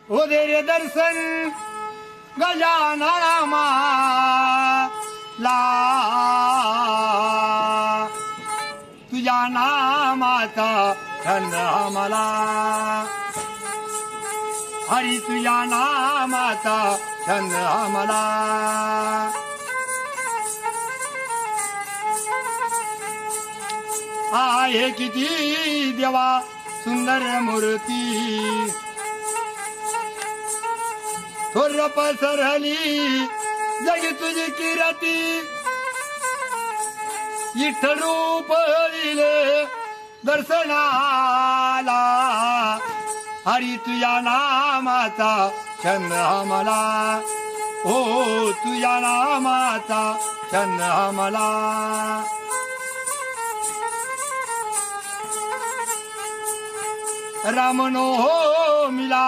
हो दे रे दर्शन गजाननामा ला तुझ्या नामाचा छंद आम्हाला हरी तुझ्या नामाचा छंद आम्हाला आहे किती देवा सुंदर मूर्ती थोर पसरली जगी तुझी किरती विठ्ठल रूप दिले दर्शनाला हरी तुझ्या नामाचा छंद आम्हाला हो तुझ्या नामाचा छंद आम्हाला रामनो हो मिला